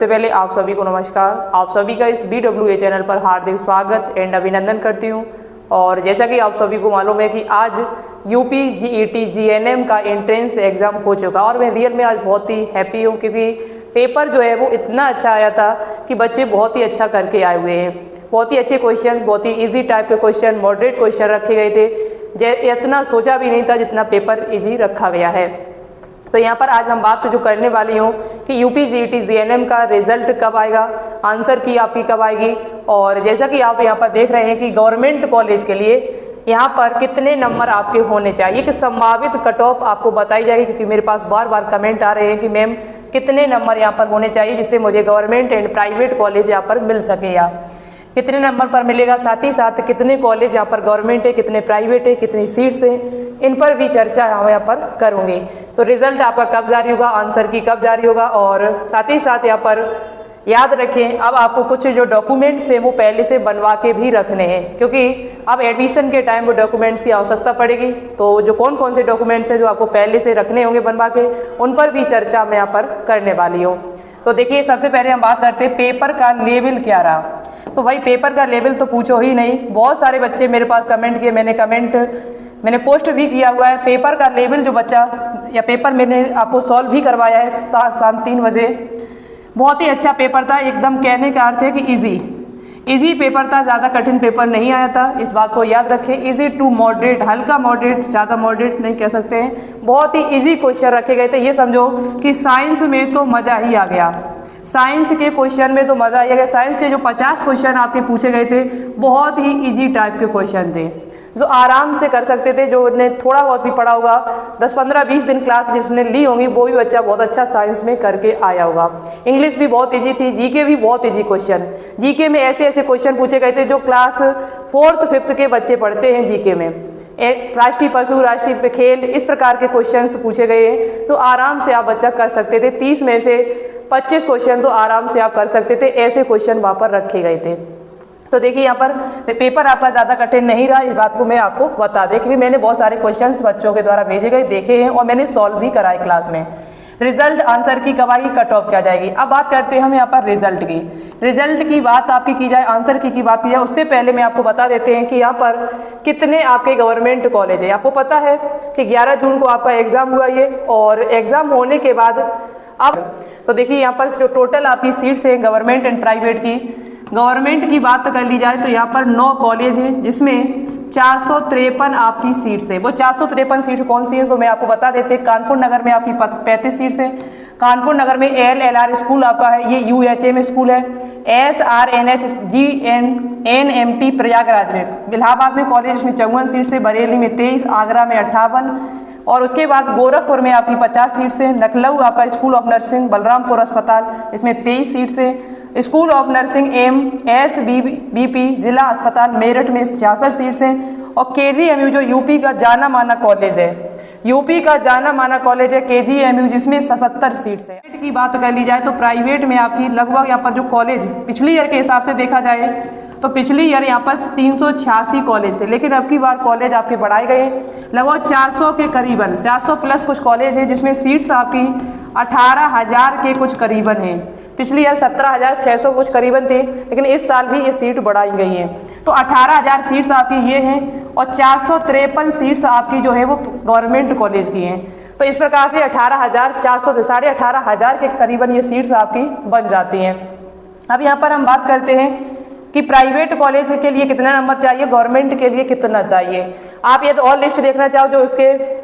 सबसे पहले आप सभी को नमस्कार। आप सभी का इस BWA चैनल पर हार्दिक स्वागत एंड अभिनंदन करती हूँ। और जैसा कि आप सभी को मालूम है कि आज यूपी GET GNM का एंट्रेंस एग्ज़ाम हो चुका और मैं रियल में आज बहुत ही हैप्पी हूँ क्योंकि पेपर जो है वो इतना अच्छा आया था कि बच्चे बहुत ही अच्छा करके आए हुए हैं। बहुत ही अच्छे क्वेश्चन, बहुत ही ईजी टाइप के क्वेश्चन, मॉडरेट क्वेश्चन रखे गए थे। इतना सोचा भी नहीं था जितना पेपर ईजी रखा गया है। तो यहाँ पर आज हम बात जो करने वाली हूँ कि यूपी GET GNM का रिजल्ट कब आएगा, आंसर की आपकी कब आएगी। और जैसा कि आप यहाँ पर देख रहे हैं कि गवर्नमेंट कॉलेज के लिए यहाँ पर कितने नंबर आपके होने चाहिए, कि संभावित कट ऑफ आपको बताई जाएगी, क्योंकि मेरे पास बार बार कमेंट आ रहे हैं कि मैम कितने नंबर यहाँ पर होने चाहिए जिससे मुझे गवर्नमेंट एंड प्राइवेट कॉलेज यहाँ पर मिल सके, या कितने नंबर पर मिलेगा, साथ ही साथ कितने कॉलेज यहाँ पर गवर्नमेंट है, कितने प्राइवेट है, कितनी सीट्स हैं, इन पर भी चर्चा हम यहाँ पर करूँगी। तो रिजल्ट आपका कब जारी होगा, आंसर की कब जारी होगा, और साथ ही साथ यहाँ पर याद रखें अब आपको कुछ जो डॉक्यूमेंट्स हैं वो पहले से बनवा के भी रखने हैं, क्योंकि अब एडमिशन के टाइम वो डॉक्यूमेंट्स की आवश्यकता पड़ेगी। तो जो कौन कौन से डॉक्यूमेंट्स हैं जो आपको पहले से रखने होंगे बनवा के, उन पर भी चर्चा मैं यहाँ पर करने वाली हूँ। तो देखिए, सबसे पहले हम बात करते हैं पेपर का लेवल क्या रहा। तो भाई पेपर का लेवल तो पूछो ही नहीं, बहुत सारे बच्चे मेरे पास कमेंट किए, मैंने पोस्ट भी किया हुआ है। पेपर का लेवल जो बच्चा या पेपर मैंने आपको सॉल्व भी करवाया है शाम 3 बजे। बहुत ही अच्छा पेपर था, एकदम कहने का अर्थ है कि इजी पेपर था, ज़्यादा कठिन पेपर नहीं आया था, इस बात को याद रखें। इजी टू मॉडरेट, हल्का मॉडरेट, ज़्यादा मॉडरेट नहीं कह सकते हैं, बहुत ही इजी क्वेश्चन रखे गए थे। ये समझो कि साइंस में तो मज़ा ही आ गया, साइंस के क्वेश्चन में तो मज़ा ही आ गया। साइंस के जो 50 क्वेश्चन आपके पूछे गए थे बहुत ही इजी टाइप के क्वेश्चन थे जो आराम से कर सकते थे। जो ने थोड़ा बहुत भी पढ़ा होगा, 10, 15, 20 दिन क्लास जिसने ली होंगी, वो भी बच्चा बहुत अच्छा साइंस में करके आया होगा। इंग्लिश भी बहुत इजी थी, जीके भी बहुत इजी क्वेश्चन। जीके में ऐसे ऐसे क्वेश्चन पूछे गए थे जो क्लास 4th 5th के बच्चे पढ़ते हैं। जीके में राष्ट्रीय पशु, राष्ट्रीय खेल, इस प्रकार के क्वेश्चंस पूछे गए हैं तो आराम से आप बच्चा कर सकते थे। 30 में से 25 क्वेश्चन तो आराम से आप कर सकते थे, ऐसे क्वेश्चन वहाँ पर रखे गए थे। तो देखिए, यहाँ पर पेपर आपका ज़्यादा कठिन नहीं रहा, इस बात को मैं आपको बता दें, क्योंकि मैंने बहुत सारे क्वेश्चंस बच्चों के द्वारा भेजे गए देखे हैं और मैंने सॉल्व भी कराए क्लास में। रिजल्ट आंसर की कब आएगी, कट ऑफ क्या जाएगी। अब बात करते हैं हम यहाँ पर रिजल्ट की बात आपकी की जाए, आंसर की बात की जाए, उससे पहले मैं आपको बता देते हैं कि यहाँ पर कितने आपके गवर्नमेंट कॉलेज है। आपको पता है कि 11 जून को आपका एग्ज़ाम हुआ ये, और एग्ज़ाम होने के बाद अब तो देखिए यहाँ पर जो टोटल आपकी सीट्स हैं गवर्नमेंट एंड प्राइवेट की, गवर्नमेंट की बात कर ली जाए तो यहाँ पर 9 कॉलेज हैं जिसमें 453 आपकी सीट्स हैं। वो 453 सीट कौन सी है तो मैं आपको बता देते हैं। कानपुर नगर में आपकी 35 सीट्स हैं। कानपुर नगर में LLR स्कूल आपका है, ये UHM स्कूल है। SRNH GNMT प्रयागराज में, इलाहाबाद में कॉलेज, इसमें 54 सीट्स है। बरेली में 23, आगरा में 58, और उसके बाद गोरखपुर में आपकी 50 सीट्स हैं। लखनऊ आपका स्कूल ऑफ नर्सिंग, बलरामपुर अस्पताल, इसमें 23 सीट्स हैं। स्कूल ऑफ नर्सिंग MSBP जिला अस्पताल मेरठ में 66 सीट्स हैं। और KGMU जो यूपी का जाना माना कॉलेज है, यूपी का जाना माना कॉलेज है KGMU, जिसमें 77 सीट्स हैं। प्राइवेट की बात कर ली जाए तो प्राइवेट में आपकी लगभग यहाँ पर जो कॉलेज पिछली ईयर के हिसाब से देखा जाए तो पिछली ईयर यहाँ पर 386 कॉलेज थे, लेकिन अब की बार कॉलेज आपके बढ़ाए गए लगभग 400 के करीबन, 400 प्लस कुछ कॉलेज है जिसमें सीट्स आपकी 18,000 के कुछ करीबन हैं। पिछली ईयर 17,600 कुछ करीबन थे, लेकिन इस साल भी ये सीट बढ़ाई गई हैं। तो 18,000 सीट्स आपकी ये हैं और 453 सीट्स आपकी जो है वो गवर्नमेंट कॉलेज की हैं। तो इस प्रकार से 18,400 से 18,500 के करीबन ये सीट्स आपकी बन जाती हैं। अब यहाँ पर हम बात करते हैं कि प्राइवेट कॉलेज के लिए कितना नंबर चाहिए, गवर्नमेंट के लिए कितना चाहिए। आप ये तो और लिस्ट देखना चाहो जो उसके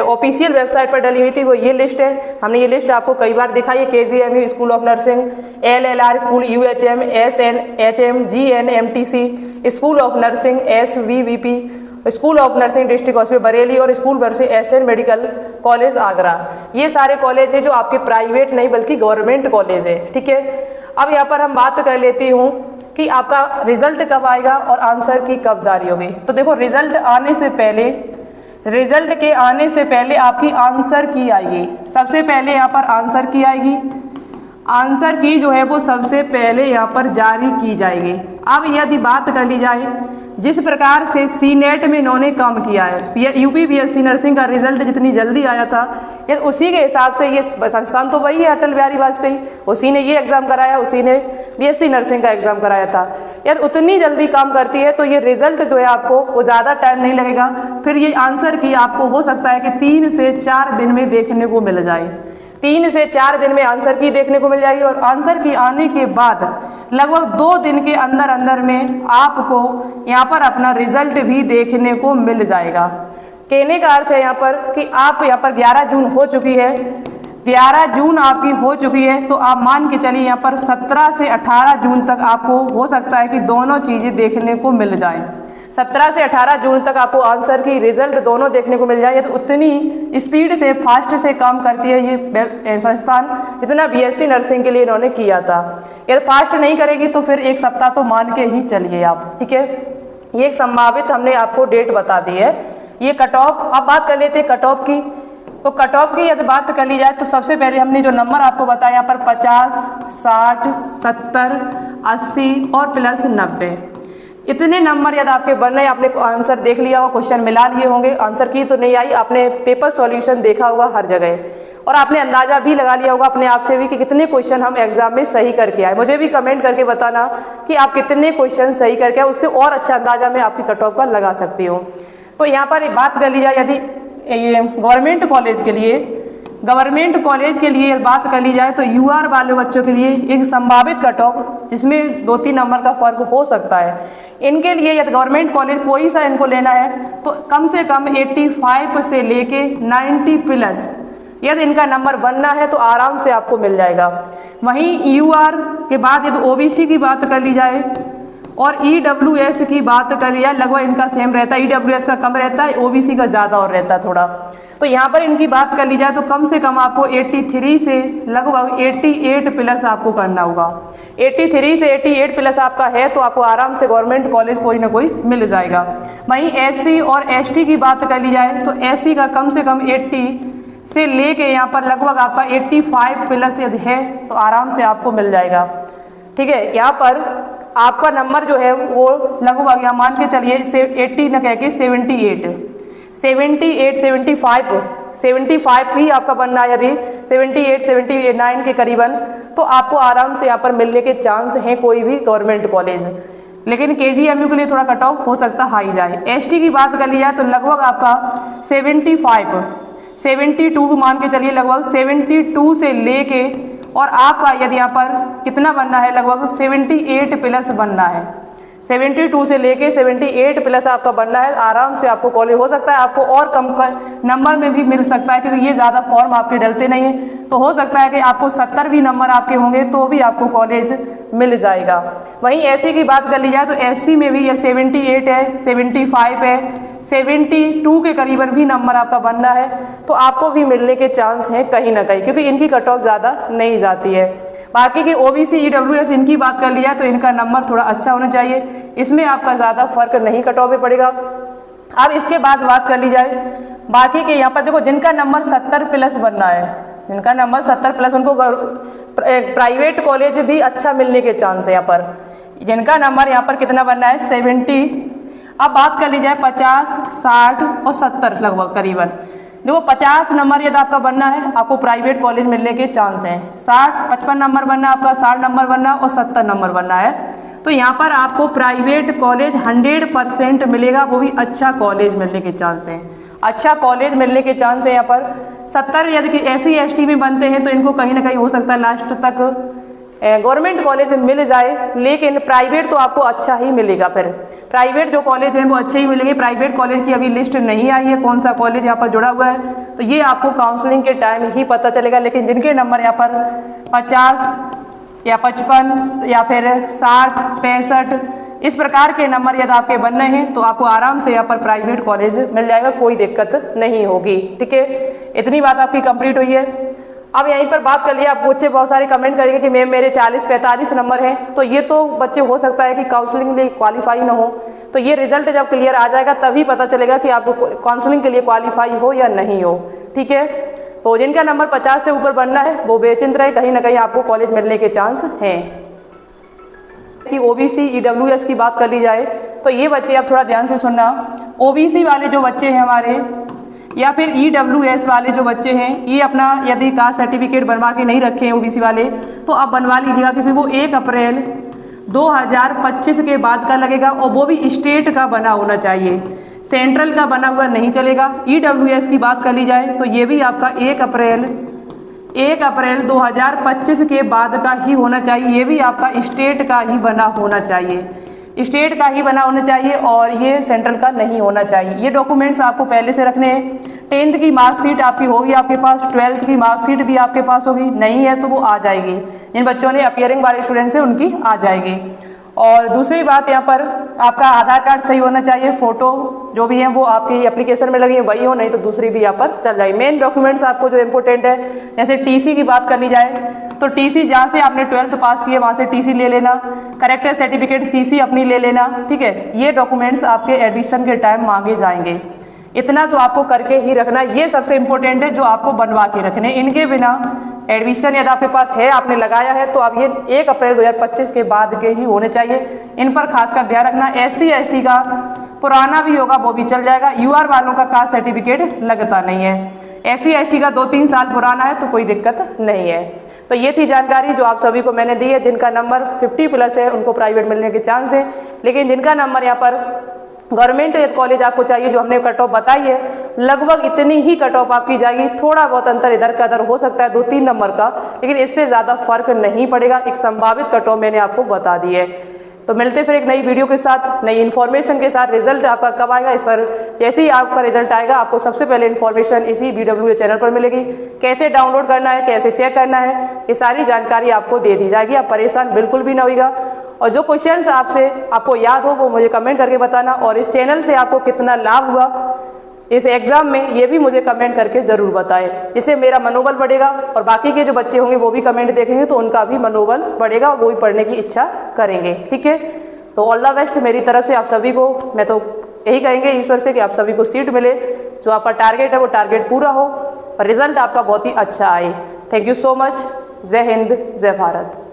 ऑफिशियल वेबसाइट पर डली हुई थी, वो ये लिस्ट है। हमने ये लिस्ट आपको कई बार दिखाई है। KGMU school of nursing, LLR school, UHM, SNHM, GNMTC school of nursing, SVVP school of nursing district hospital Bareilly, और school nursing SN medical college Agra. ये सारे कॉलेज हैं जो आपके प्राइवेट नहीं बल्कि गवर्नमेंट कॉलेज है, ठीक है। अब यहाँ पर हम बात कर लेती हूँ कि आपका रिजल्ट कब आएगा और आंसर की कब जारी होगी। तो देखो, रिजल्ट के आने से पहले आपकी आंसर की आएगी। सबसे पहले यहाँ पर आंसर की आएगी। आंसर की जो है वो सबसे पहले यहाँ पर जारी की जाएगी। अब यदि बात कर ली जाए जिस प्रकार से सीनेट में इन्होंने काम किया है, यूपी बीएससी नर्सिंग का रिजल्ट जितनी जल्दी आया था, ये उसी के हिसाब से ये संस्थान तो वही है अटल बिहारी वाजपेयी, उसी ने ये एग्जाम कराया, उसी ने बीएससी नर्सिंग का एग्जाम कराया था। यदि उतनी जल्दी काम करती है तो ये रिजल्ट जो है आपको वो ज़्यादा टाइम नहीं लगेगा। फिर ये आंसर की आपको हो सकता है कि 3 से 4 दिन में देखने को मिल जाए। 3 से 4 दिन में आंसर की देखने को मिल जाएगी और आंसर की आने के बाद लगभग 2 दिन के अंदर अंदर में आपको यहाँ पर अपना रिजल्ट भी देखने को मिल जाएगा। कहने का अर्थ है यहाँ पर कि आप यहाँ पर 11 जून हो चुकी है, 11 जून आपकी हो चुकी है, तो आप मान के चलिए यहाँ पर 17 से 18 जून तक आपको हो सकता है कि दोनों चीज़ें देखने को मिल जाएं। 17 से 18 जून तक आपको आंसर की रिजल्ट दोनों देखने को मिल जाए। तो उतनी स्पीड से फास्ट से काम करती है ये संस्थान जितना बीएससी नर्सिंग के लिए इन्होंने किया था। यदि फास्ट नहीं करेगी तो फिर 1 सप्ताह तो मान के ही चलिए आप, ठीक है। ये एक संभावित हमने आपको डेट बता दी है। ये कट ऑफ, अब बात कर लेते हैं कट ऑफ की। तो कट ऑफ की यदि बात कर ली जाए तो सबसे पहले हमने जो नंबर आपको बताया यहाँ पर 50, 60, 70, 80 और प्लस 90, इतने नंबर यदि आपके बन रहे हैं। आपने आंसर देख लिया होगा, क्वेश्चन मिला लिए होंगे, आंसर की तो नहीं आई, आपने पेपर सॉल्यूशन देखा होगा हर जगह और आपने अंदाजा भी लगा लिया होगा अपने आप से भी कि कितने क्वेश्चन हम एग्जाम में सही करके आए। मुझे भी कमेंट करके बताना कि आप कितने क्वेश्चन सही करके आए, उससे और अच्छा अंदाजा मैं आपकी कट ऑफ का लगा सकती हूँ। तो यहाँ पर बात कर ली जाए यदि गवर्नमेंट कॉलेज के लिए बात कर ली जाए तो यूआर वाले बच्चों के लिए एक संभावित कट ऑफ जिसमें 2-3 नंबर का फर्क हो सकता है। इनके लिए यदि गवर्नमेंट कॉलेज कोई सा इनको लेना है तो कम से कम 85 से लेके 90 प्लस यदि इनका नंबर बनना है तो आराम से आपको मिल जाएगा। वहीं यूआर के बाद यदि ओबीसी की बात कर ली जाए और ईडब्ल्यूएस की बात कर लिया, लगभग इनका सेम रहता है। ईडब्ल्यूएस का कम रहता है, ओबीसी का ज़्यादा और रहता है थोड़ा। तो यहाँ पर इनकी बात कर ली जाए तो कम से कम आपको 83 से लगभग 88 प्लस आपको करना होगा। 83 से 88 प्लस आपका है तो आपको आराम से गवर्नमेंट कॉलेज कोई ना कोई मिल जाएगा। वहीं एससी और एसटी की बात कर ली जाए तो एससी का कम से कम 80 से लेके यहाँ पर लगभग आपका 85 प्लस यदि है तो आराम से आपको मिल जाएगा, ठीक है। यहाँ पर आपका नंबर जो है वो लगभग यहाँ मान के चलिए 80 न कह के 75 भी आपका बनना है। यदि 78, 79 के करीबन तो आपको आराम से यहाँ पर मिलने के चांस हैं कोई भी गवर्नमेंट कॉलेज। लेकिन केजीएमयू के लिए थोड़ा कट ऑफ हो सकता हाई जाए। एसटी की बात कर ली जाए तो लगभग आपका 72 मान के चलिए, लगभग 72 से लेके और आपका यदि यहाँ पर कितना बनना है, लगभग 78 प्लस बनना है। 72 से लेके 78 प्लस आपका बनना है। आराम से आपको कॉलेज हो सकता है, आपको और कम नंबर में भी मिल सकता है क्योंकि ये ज़्यादा फॉर्म आपके डलते नहीं हैं। तो हो सकता है कि आपको 70 भी नंबर आपके होंगे तो भी आपको कॉलेज मिल जाएगा। वहीं एससी की बात कर ली जाए तो एससी में भी ये 78 है, 75 है, 72 के करीबन भी नंबर आपका बनना है तो आपको भी मिलने के चांस हैं कहीं ना कहीं, क्योंकि इनकी कट ऑफ ज़्यादा नहीं जाती है। बाकी के ओबीसी ईडब्ल्यूएस इनकी बात कर लिया तो इनका नंबर थोड़ा अच्छा होना चाहिए, इसमें आपका ज़्यादा फर्क नहीं कट ऑफ में पड़ेगा। अब इसके बाद बात कर ली जाए बाकी के, यहाँ पर देखो जिनका नंबर 70 प्लस बनना है, जिनका नंबर 70 प्लस उनको प्राइवेट कॉलेज भी अच्छा मिलने के चांस है। यहाँ पर जिनका नंबर यहाँ पर कितना बनना है 70, अब बात कर ली जाए 50, 60 और 70 लगभग करीबन। देखो 50 नंबर यदि आपका बनना है आपको प्राइवेट कॉलेज मिलने के चांस हैं। 55 नंबर बनना आपका, 60 नंबर बनना और 70 नंबर बनना है तो यहाँ पर आपको प्राइवेट कॉलेज 100% मिलेगा, वो भी अच्छा कॉलेज मिलने के चांस हैं। अच्छा कॉलेज मिलने के चांस है यहाँ पर। 70 यदि एससी एसटी में बनते हैं तो इनको कहीं ना कहीं हो सकता है लास्ट तक गवर्नमेंट कॉलेज मिल जाए, लेकिन प्राइवेट तो आपको अच्छा ही मिलेगा। फिर प्राइवेट जो कॉलेज हैं वो अच्छे ही मिलेंगे। प्राइवेट कॉलेज की अभी लिस्ट नहीं आई है कौन सा कॉलेज यहाँ पर जुड़ा हुआ है, तो ये आपको काउंसलिंग के टाइम ही पता चलेगा। लेकिन जिनके नंबर यहाँ पर 50 या 55 या फिर 60, 65 इस प्रकार के नंबर यदि आपके बनने हैं तो आपको आराम से यहाँ पर प्राइवेट कॉलेज मिल जाएगा, कोई दिक्कत नहीं होगी, ठीक है। इतनी बात आपकी कंप्लीट हुई है। अब यहीं पर बात कर लिया, आप बच्चे बहुत सारे कमेंट करेंगे कि मैम मेरे 40-45 नंबर हैं, तो ये तो बच्चे हो सकता है कि काउंसलिंग के लिए क्वालिफाई ना हो। तो ये रिजल्ट जब क्लियर आ जाएगा तभी पता चलेगा कि आपको काउंसलिंग के लिए क्वालिफाई हो या नहीं हो, ठीक है। तो जिनका नंबर 50 से ऊपर बनना है वो बेचिंत रहे, कहीं ना कहीं आपको कॉलेज मिलने के चांस हैं। कि ओबीसी ईडब्ल्यूएस की बात कर ली जाए तो ये बच्चे आप थोड़ा ध्यान से सुनना। ओबीसी वाले जो बच्चे हैं हमारे या फिर ईडब्ल्यूएस वाले जो बच्चे हैं, ये अपना यदि कास्ट सर्टिफिकेट बनवा के नहीं रखे हैं ओबीसी वाले, तो आप बनवा लीजिएगा, क्योंकि वो 1 अप्रैल 2025 के बाद का लगेगा और वो भी स्टेट का बना होना चाहिए, सेंट्रल का बना हुआ नहीं चलेगा। ईडब्ल्यूएस की बात कर ली जाए तो ये भी आपका 1 अप्रैल 2025 के बाद का ही होना चाहिए, ये भी आपका स्टेट का ही बना होना चाहिए, स्टेट का ही बना होना चाहिए और ये सेंट्रल का नहीं होना चाहिए। ये डॉक्यूमेंट्स आपको पहले से रखने हैं। 10th की मार्कशीट आपकी होगी आपके पास, 12th की मार्कशीट भी आपके पास होगी, नहीं है तो वो आ जाएगी। जिन बच्चों ने अपीयरिंग वाले स्टूडेंट्स हैं उनकी आ जाएगी। और दूसरी बात यहाँ पर आपका आधार कार्ड सही होना चाहिए, फोटो जो भी है वो आपकी एप्लीकेशन में लगी है वही हो, नहीं तो दूसरी भी यहाँ पर चल जाएगी। मेन डॉक्यूमेंट्स आपको जो इम्पोर्टेंट है, जैसे टीसी की बात कर ली जाए तो टीसी जहाँ से आपने 12th पास किया वहाँ से टीसी ले लेना, करेक्टर सर्टिफिकेट सीसी अपनी ले लेना, ठीक है। ये डॉक्यूमेंट्स आपके एडमिशन के टाइम मांगे जाएंगे, इतना तो आपको करके ही रखना, ये सबसे इम्पोर्टेंट है जो आपको बनवा के रखने। इनके बिना एडमिशन यदि आपके पास है, आपने लगाया है, तो अब ये 1 अप्रैल 2025 के बाद के ही होने चाहिए। इन पर खासकर ध्यान रखना। SC ST का पुराना भी होगा वो भी चल जाएगा, UR वालों का कास्ट सर्टिफिकेट लगता नहीं है। SC ST का 2-3 साल पुराना है तो कोई दिक्कत नहीं है। तो ये थी जानकारी जो आप सभी को मैंने दी है। जिनका नंबर 50+ है उनको प्राइवेट मिलने के चांस है, लेकिन जिनका नंबर यहाँ पर गवर्नमेंट कॉलेज आपको चाहिए, जो हमने कट ऑफ बताई है, लगभग इतनी ही कट ऑफ आपकी जाएगी। थोड़ा बहुत अंतर इधर का उधर हो सकता है 2-3 नंबर का, लेकिन इससे ज़्यादा फर्क नहीं पड़ेगा। एक संभावित कट ऑफ मैंने आपको बता दी है। तो मिलते फिर एक नई वीडियो के साथ, नई इन्फॉर्मेशन के साथ। रिजल्ट आपका कब आएगा इस पर, जैसे ही आपका रिजल्ट आएगा आपको सबसे पहले इन्फॉर्मेशन इसी BWA चैनल पर मिलेगी। कैसे डाउनलोड करना है, कैसे चेक करना है, ये सारी जानकारी आपको दे दी जाएगी। आप परेशान बिल्कुल भी ना होइएगा। और जो क्वेश्चंस आपको याद हो वो मुझे कमेंट करके बताना, और इस चैनल से आपको कितना लाभ हुआ इस एग्जाम में ये भी मुझे कमेंट करके ज़रूर बताएं, जिससे मेरा मनोबल बढ़ेगा और बाकी के जो बच्चे होंगे वो भी कमेंट देखेंगे तो उनका भी मनोबल बढ़ेगा, वो भी पढ़ने की इच्छा करेंगे। ठीक है, तो ऑल द बेस्ट मेरी तरफ से आप सभी को। मैं तो यही कहेंगे ईश्वर से कि आप सभी को सीट मिले, जो आपका टारगेट है वो टारगेट पूरा हो और रिजल्ट आपका बहुत ही अच्छा आए। Thank you so much. जय हिंद, जय भारत।